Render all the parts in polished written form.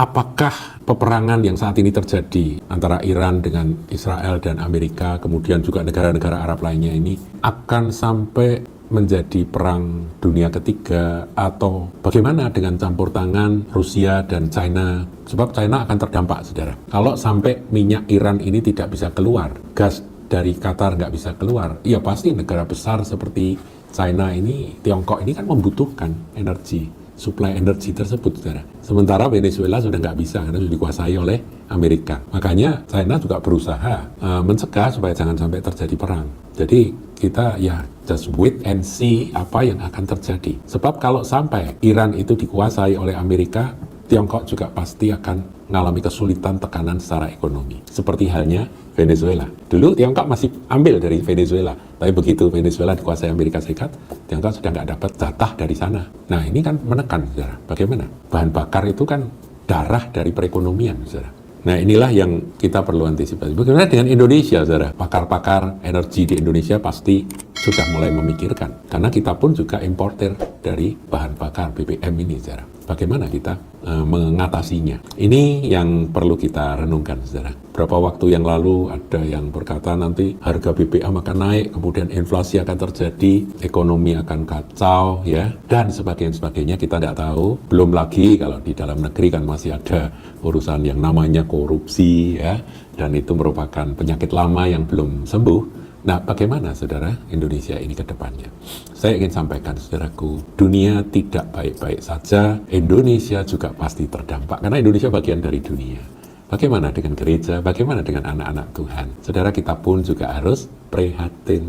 apakah peperangan yang saat ini terjadi antara Iran dengan Israel dan Amerika, kemudian juga negara-negara Arab lainnya ini akan sampai menjadi perang dunia ketiga, atau bagaimana dengan campur tangan Rusia dan China? Sebab China akan terdampak, saudara. Kalau sampai minyak Iran ini tidak bisa keluar, gas dari Qatar nggak bisa keluar, ya pasti negara besar seperti China ini, Tiongkok ini kan membutuhkan energi, suplai energi tersebut, saudara. Sementara Venezuela sudah nggak bisa karena sudah dikuasai oleh Amerika. Makanya China juga berusaha mencegah supaya jangan sampai terjadi perang. Jadi kita ya just wait and see apa yang akan terjadi. Sebab kalau sampai Iran itu dikuasai oleh Amerika, Tiongkok juga pasti akan mengalami kesulitan tekanan secara ekonomi. Seperti halnya Venezuela. Dulu Tiongkok masih ambil dari Venezuela, tapi begitu Venezuela dikuasai Amerika Serikat, Tiongkok sudah nggak dapat jatah dari sana. Nah ini kan menekan, saudara. Bagaimana? Bahan bakar itu kan darah dari perekonomian, saudara. Nah inilah yang kita perlu antisipasi. Bagaimana dengan Indonesia, saudara? Pakar-pakar energi di Indonesia pasti sudah mulai memikirkan. Karena kita pun juga importer dari bahan bakar BBM ini, saudara. Bagaimana kita mengatasinya? Ini yang perlu kita renungkan, saudara. Berapa waktu yang lalu ada yang berkata nanti harga BBM akan naik, kemudian inflasi akan terjadi, ekonomi akan kacau, ya, dan sebagainya kita tidak tahu. Belum lagi kalau di dalam negeri kan masih ada urusan yang namanya korupsi, ya, dan itu merupakan penyakit lama yang belum sembuh. Nah, bagaimana, saudara, Indonesia ini ke depannya? Saya ingin sampaikan, saudaraku, dunia tidak baik-baik saja, Indonesia juga pasti terdampak, karena Indonesia bagian dari dunia. Bagaimana dengan gereja? Bagaimana dengan anak-anak Tuhan? Saudara, kita pun juga harus prihatin,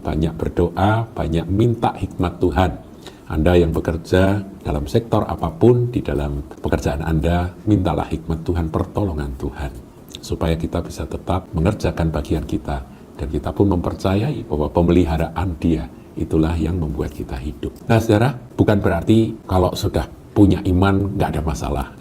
banyak berdoa, banyak minta hikmat Tuhan. Anda yang bekerja dalam sektor apapun, di dalam pekerjaan Anda, mintalah hikmat Tuhan, pertolongan Tuhan, supaya kita bisa tetap mengerjakan bagian kita. Dan kita pun mempercayai bahwa pemeliharaan Dia itulah yang membuat kita hidup. Nah, saudara, bukan berarti kalau sudah punya iman nggak ada masalah.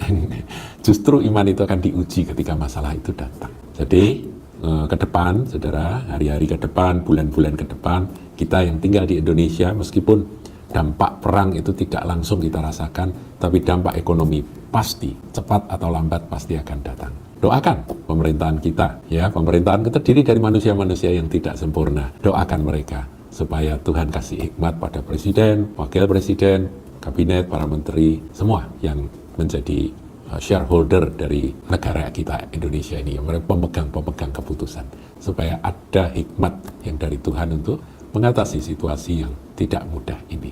Justru iman itu akan diuji ketika masalah itu datang. Jadi, ke depan, saudara, hari-hari ke depan, bulan-bulan ke depan, kita yang tinggal di Indonesia, meskipun dampak perang itu tidak langsung kita rasakan, tapi dampak ekonomi pasti, cepat atau lambat pasti akan datang. Doakan pemerintahan kita, ya, pemerintahan kita terdiri dari manusia-manusia yang tidak sempurna. Doakan mereka supaya Tuhan kasih hikmat pada presiden, wakil presiden, kabinet, para menteri, semua yang menjadi shareholder dari negara kita Indonesia ini, yang pemegang keputusan, supaya ada hikmat yang dari Tuhan untuk mengatasi situasi yang tidak mudah ini.